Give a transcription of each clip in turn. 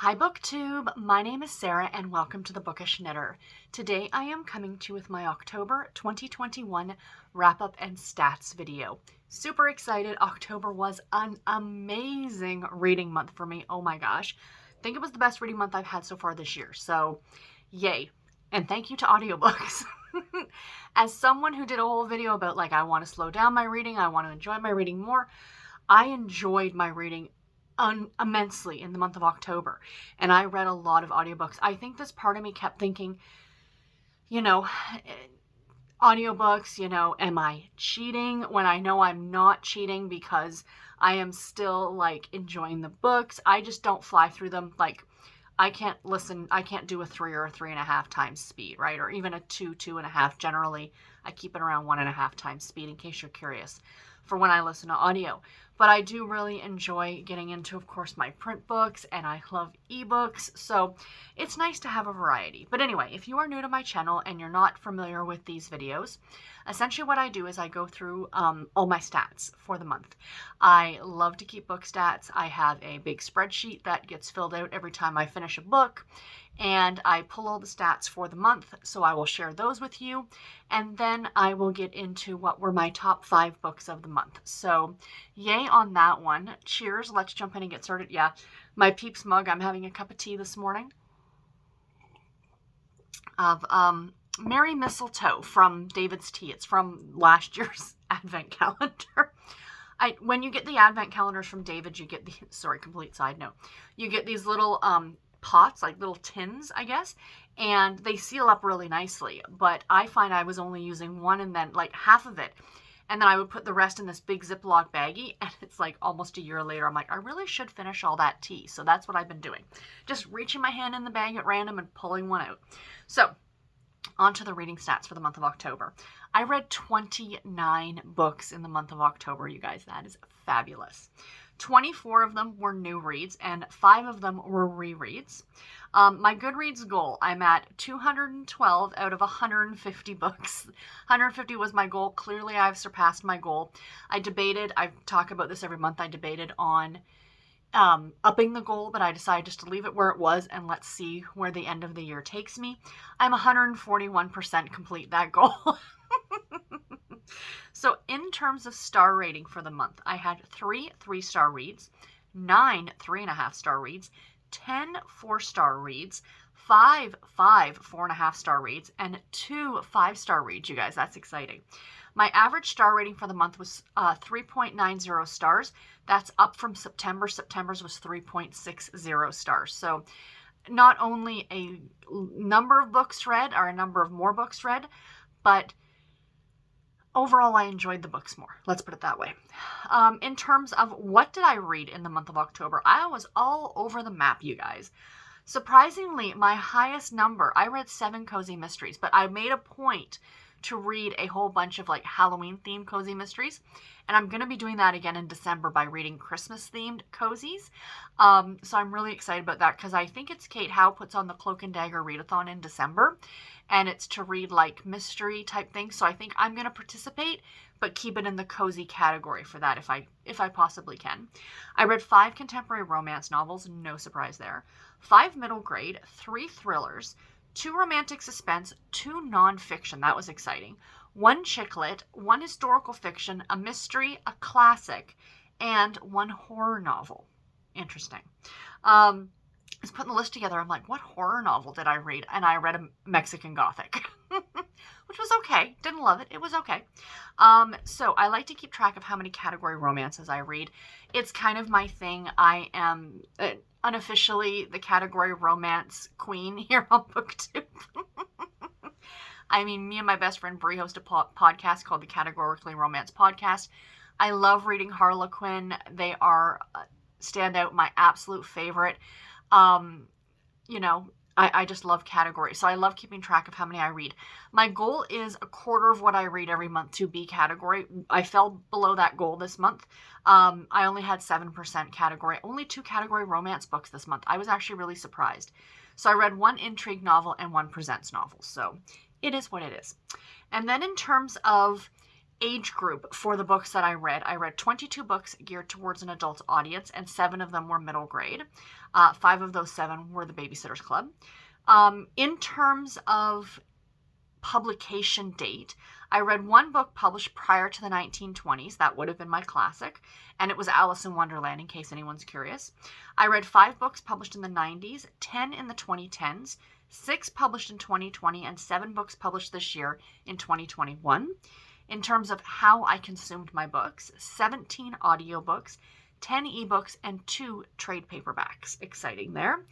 Hi BookTube, my name is Sarah and welcome to the Bookish Knitter. Today I am coming to you with my October 2021 wrap-up and stats video. Super excited. October was an amazing reading month for me. Oh my gosh. I think it was the best reading month I've had so far this year. So yay. And thank you to audiobooks. As someone who did a whole video about I want to slow down my reading, I want to enjoy my reading more, I enjoyed my reading immensely in the month of October, and I read a lot of audiobooks. I think this part of me kept thinking, audiobooks, am I cheating when I know I'm not cheating because I am still enjoying the books? I just don't fly through them. I can't do a 3 or a 3.5 times speed, right? Or even a 2.5. Generally, I keep it around 1.5 times speed in case you're curious for when I listen to audio. But I do really enjoy getting into, of course, my print books, and I love ebooks, so it's nice to have a variety. But anyway, if you are new to my channel and you're not familiar with these videos, essentially what I do is I go through all my stats for the month. I love to keep book stats. I have a big spreadsheet that gets filled out every time I finish a book, and I pull all the stats for the month, so I will share those with you, and then I will get into what were my top 5 books of the month. So yay on that one. Cheers. Let's jump in and get started. Yeah, my Peeps mug. I'm having a cup of tea this morning of Merry Mistletoe from David's Tea. It's from last year's advent calendar. When you get the advent calendars from David, you get the, sorry, complete side note, you get these little pots, like little tins, I guess, and they seal up really nicely. But I find I was only using one, and then half of it, and then I would put the rest in this big Ziploc baggie, and it's almost a year later, I'm like, I really should finish all that tea. So that's what I've been doing. Just reaching my hand in the bag at random and pulling one out. So on to the reading stats for the month of October. I read 29 books in the month of October, you guys. That is fabulous. 24 of them were new reads, and 5 of them were rereads. My Goodreads goal, I'm at 212 out of 150 books. 150 was my goal. Clearly, I've surpassed my goal. I talk about this every month, I debated on upping the goal, but I decided just to leave it where it was, and let's see where the end of the year takes me. I'm 141% complete that goal. So in terms of star rating for the month, I had 3 3-star reads, 9 3.5-star reads, 10 4-star reads, 5 4.5-star reads, and 2 5-star reads, you guys. That's exciting. My average star rating for the month was 3.90 stars. That's up from September. September's was 3.60 stars. So not only a number of books read, or a number of more books read, but overall, I enjoyed the books more. Let's put it that way. In terms of what did I read in the month of October, I was all over the map, you guys. Surprisingly, my highest number, I read 7 cozy mysteries, but I made a point to read a whole bunch of Halloween-themed cozy mysteries, and I'm going to be doing that again in December by reading Christmas-themed cozies. So I'm really excited about that, because I think it's Kate Howe puts on the Cloak and Dagger readathon in December, and it's to read mystery type things. So I think I'm going to participate, but keep it in the cozy category for that if I possibly can. I read 5 contemporary romance novels, no surprise there, 5 middle grade, 3 thrillers, 2 romantic suspense, 2 nonfiction, that was exciting, 1 chick lit, 1 historical fiction, a mystery, a classic, and 1 horror novel. Interesting. I was putting the list together. I'm like, what horror novel did I read? And I read a Mexican Gothic, which was okay. Didn't love it. It was okay. So I like to keep track of how many category romances I read. It's kind of my thing. I am unofficially the category romance queen here on BookTube. I mean, me and my best friend Brie host a podcast called the Categorically Romance Podcast. I love reading Harlequin. They are stand out, my absolute favorite. I just love category. So I love keeping track of how many I read. My goal is a quarter of what I read every month to be category. I fell below that goal this month. I only had 7% category, only 2 category romance books this month. I was actually really surprised. So I read 1 intrigue novel and 1 presents novel. So it is what it is. And then in terms of age group for the books that I read 22 books geared towards an adult audience, and 7 of them were middle grade. 5 of those 7 were the Babysitter's Club. In terms of publication date, I read 1 book published prior to the 1920s. That would have been my classic, and it was Alice in Wonderland, in case anyone's curious. I read 5 books published in the 90s, 10 in the 2010s, 6 published in 2020, and 7 books published this year in 2021. In terms of how I consumed my books, 17 audiobooks, 10 ebooks, and 2 trade paperbacks. Exciting there.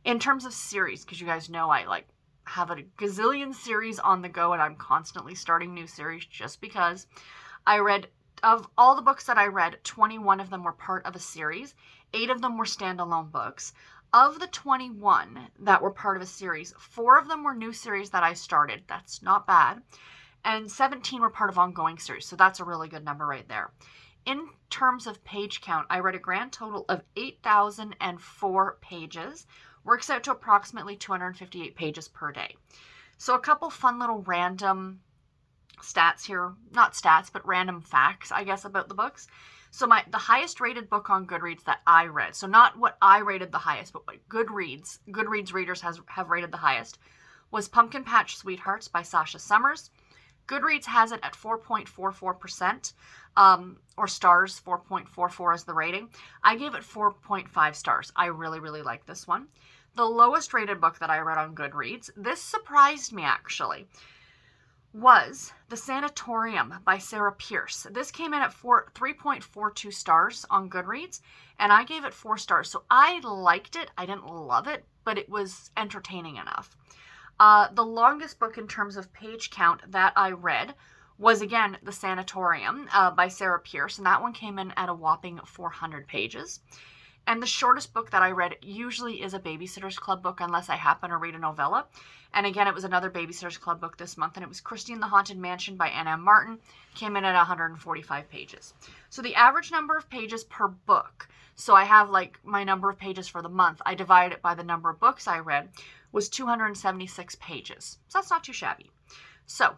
In terms of series, because you guys know I have a gazillion series on the go, and I'm constantly starting new series just because. Of all the books that I read, 21 of them were part of a series. 8 of them were standalone books. Of the 21 that were part of a series, 4 of them were new series that I started. That's not bad. And 17 were part of ongoing series, so that's a really good number right there. In terms of page count, I read a grand total of 8,004 pages. Works out to approximately 258 pages per day. So a couple fun little random stats here. Not stats, but random facts, I guess, about the books. So the highest rated book on Goodreads that I read, so not what I rated the highest, but what Goodreads readers have rated the highest, was Pumpkin Patch Sweethearts by Sasha Summers. Goodreads has it at 4.44%, or stars, 4.44 is the rating. I gave it 4.5 stars. I really, really like this one. The lowest rated book that I read on Goodreads, this surprised me actually, was The Sanatorium by Sarah Pierce. This came in at 3.42 stars on Goodreads, and I gave it 4 stars. So I liked it. I didn't love it, but it was entertaining enough. The longest book in terms of page count that I read was, again, The Sanatorium by Sarah Pierce, and that one came in at a whopping 400 pages. And the shortest book that I read usually is a Babysitter's Club book, unless I happen to read a novella. And again, it was another Babysitter's Club book this month, and it was Christie and the Haunted Mansion by Ann M. Martin. Came in at 145 pages. So the average number of pages per book, so I have my number of pages for the month, I divide it by the number of books I read, was 276 pages. So that's not too shabby. So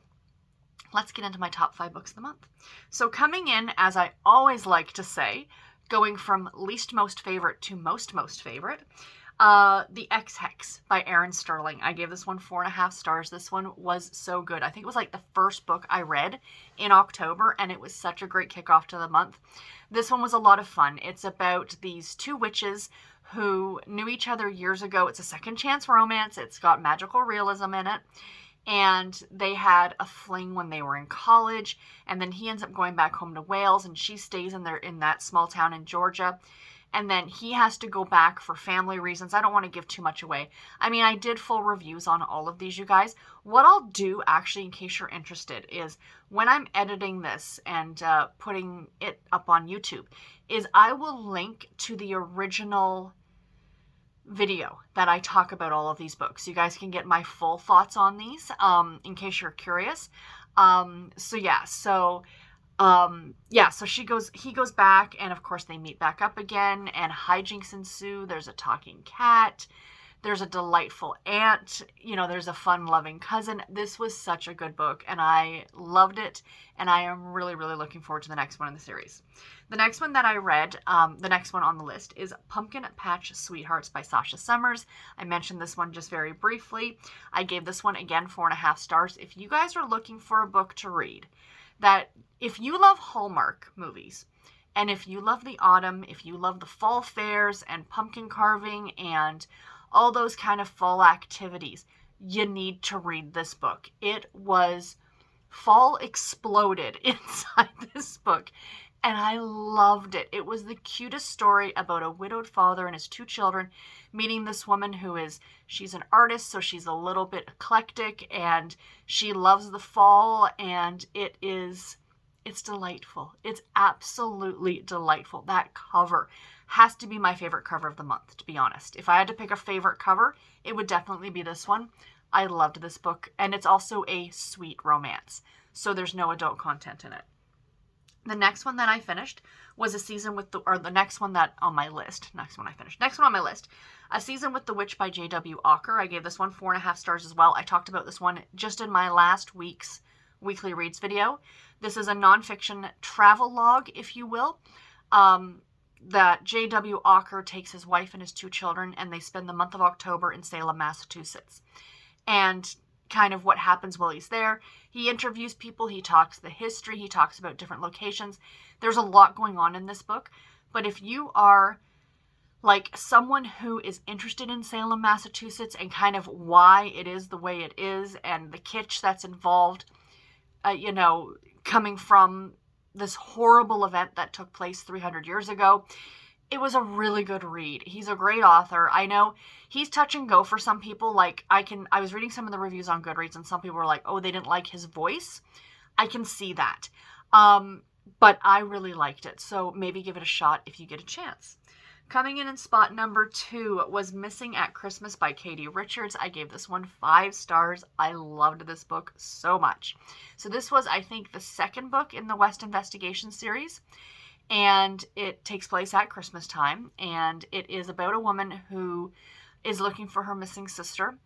let's get into my top 5 books of the month. So coming in, as I always like to say, going from least most favorite to most favorite, The Ex-Hex by Erin Sterling. I gave this one 4.5 stars. This one was so good. I think it was the first book I read in October, and it was such a great kickoff to the month. This one was a lot of fun. It's about these 2 witches who knew each other years ago. It's a second chance romance. It's got magical realism in it. And they had a fling when they were in college, and then he ends up going back home to Wales, and she stays in that small town in Georgia. And then he has to go back for family reasons. I don't want to give too much away. I mean, I did full reviews on all of these, you guys. What I'll do, actually, in case you're interested, is when I'm editing this and putting it up on YouTube, is I will link to the original video that I talk about all of these books. You guys can get my full thoughts on these, in case you're curious. So he goes back, and of course they meet back up again, and hijinks ensue. There's a talking cat. There's a delightful aunt. There's a fun, loving cousin. This was such a good book, and I loved it, and I am really, really looking forward to the next one in the series. The next one that I read, the next one on the list, is Pumpkin Patch Sweethearts by Sasha Summers. I mentioned this one just very briefly. I gave this one, again, 4.5 stars. If you guys are looking for a book to read, that if you love Hallmark movies, and if you love the autumn, if you love the fall fairs and pumpkin carving and all those kind of fall activities, you need to read this book. Fall exploded inside this book, and I loved it. It was the cutest story about a widowed father and his 2 children meeting this woman she's an artist, so she's a little bit eclectic, and she loves the fall, and it's delightful. It's absolutely delightful. That cover has to be my favorite cover of the month, to be honest. If I had to pick a favorite cover, it would definitely be this one. I loved this book, and it's also a sweet romance, so there's no adult content in it. The next one that I finished was A Season with the next one on my list, A Season with the Witch by J.W. Ocker. I gave this one 4.5 stars as well. I talked about this one just in my last week's weekly reads video. This is a nonfiction travel log, if you will, that J.W. Ocker takes his wife and his 2 children, and they spend the month of October in Salem, Massachusetts. And kind of what happens while he's there. He interviews people, he talks the history, he talks about different locations. There's a lot going on in this book, but if you are like someone who is interested in Salem, Massachusetts, and kind of why it is the way it is, and the kitsch that's involved, coming from this horrible event that took place 300 years ago, it was a really good read. He's a great author. I know he's touch and go for some people. Like, I was reading some of the reviews on Goodreads, and some people were like, oh, they didn't like his voice. I can see that. But I really liked it. So maybe give it a shot if you get a chance. Coming in spot number 2 was Missing at Christmas by Katie Richards. I gave this one 5 stars. I loved this book so much. So this was, I think, the second book in the West Investigation series. And it takes place at Christmas time. And it is about a woman who is looking for her missing sister.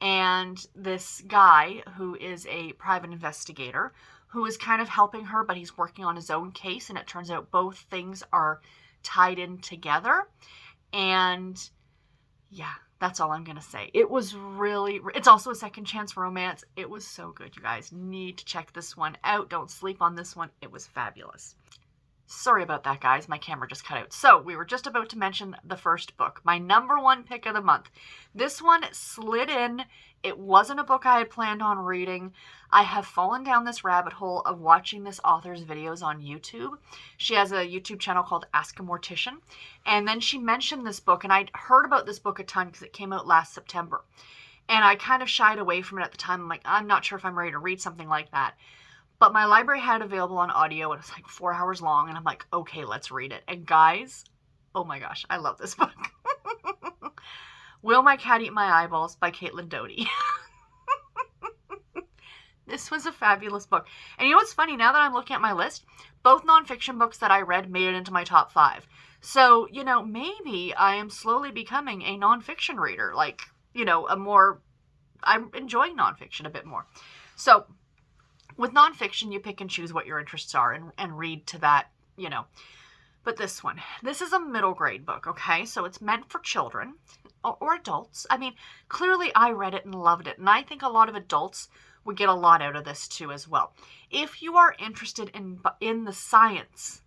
And this guy who is a private investigator who is kind of helping her, but he's working on his own case. And it turns out both things are tied in together. And yeah, that's all I'm going to say. It was it's also a second chance romance. It was so good. You guys need to check this one out. Don't sleep on this one. It was fabulous. Sorry about that, guys. My camera just cut out. So we were just about to mention the first book, my number 1 pick of the month. This one slid in. It wasn't a book I had planned on reading. I have fallen down this rabbit hole of watching this author's videos on YouTube. She has a YouTube channel called Ask a Mortician. And then she mentioned this book, and I'd heard about this book a ton because it came out last September. And I kind of shied away from it at the time. I'm like, I'm not sure if I'm ready to read something like that. But my library had it available on audio, and it was like 4 hours long, and I'm like, okay, let's read it. And guys, oh my gosh, I love this book. Will My Cat Eat My Eyeballs by Caitlin Doty. This was a fabulous book. And you know what's funny? Now that I'm looking at my list, both nonfiction books that I read made it into my top 5. So, maybe I am slowly becoming a nonfiction reader. Like, I'm enjoying nonfiction a bit more. So, with nonfiction, you pick and choose what your interests are and read to that, But this is a middle grade book, okay? So it's meant for children or adults. I mean, clearly I read it and loved it. And I think a lot of adults would get a lot out of this too as well. If you are interested in the science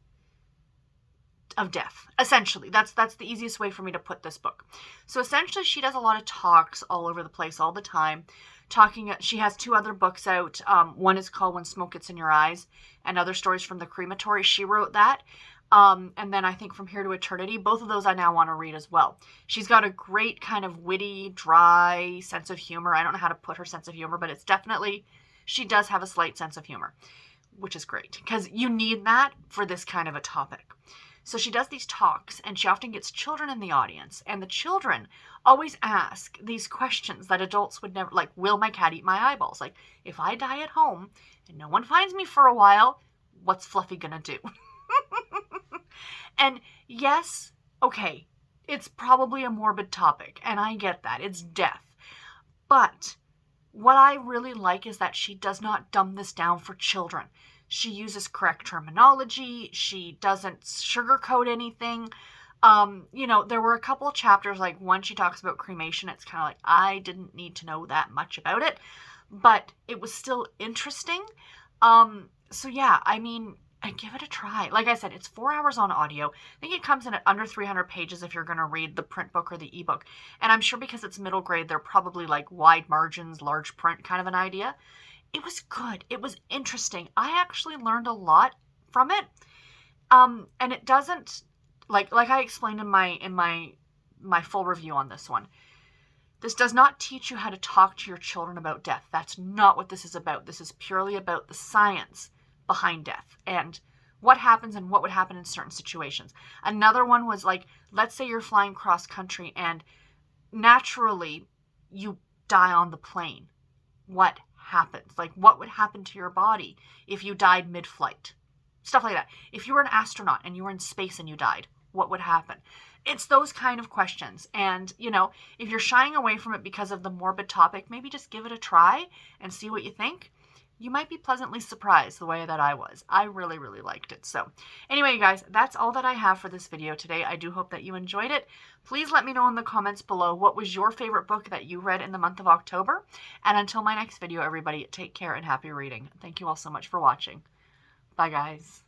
of death, essentially, that's the easiest way for me to put this book. So essentially, she does a lot of talks all over the place all the time. She has 2 other books out. One is called When Smoke Gets in Your Eyes, and Other Stories from the Crematory. She wrote that. And then I think From Here to Eternity. Both of those I now want to read as well. She's got a great kind of witty, dry sense of humor. I don't know how to put her sense of humor, but it's definitely, she does have a slight sense of humor, which is great because you need that for this kind of a topic. So she does these talks, and she often gets children in the audience, and the children always ask these questions that adults would never, like, will my cat eat my eyeballs? Like, if I die at home and no one finds me for a while, what's Fluffy gonna do? And yes, okay, it's probably a morbid topic, and I get that. It's death. But what I really like is that she does not dumb this down for children. She uses correct terminology. She doesn't sugarcoat anything. There were a couple of chapters, like one she talks about cremation. It's kind of like, I didn't need to know that much about it, but it was still interesting. So yeah, I mean, I give it a try. Like I said, it's 4 hours on audio. I think it comes in at under 300 pages if you're going to read the print book or the ebook. And I'm sure because it's middle grade, they're probably like wide margins, large print kind of an idea. It was good. It was interesting. I actually learned a lot from it. And it doesn't, like I explained in my full review on this one, this does not teach you how to talk to your children about death. That's not what this is about. This is purely about the science behind death and what happens and what would happen in certain situations. Another one was like, let's say you're flying cross country and naturally you die on the plane. What happens? Like, what would happen to your body if you died mid-flight? Stuff like that. If you were an astronaut and you were in space and you died, what would happen? It's those kind of questions. And, if you're shying away from it because of the morbid topic, maybe just give it a try and see what you think. you might be pleasantly surprised the way that I was. I really, really liked it. So anyway, you guys, that's all that I have for this video today. I do hope that you enjoyed it. Please let me know in the comments below what was your favorite book that you read in the month of October. And until my next video, everybody, take care and happy reading. Thank you all so much for watching. Bye, guys.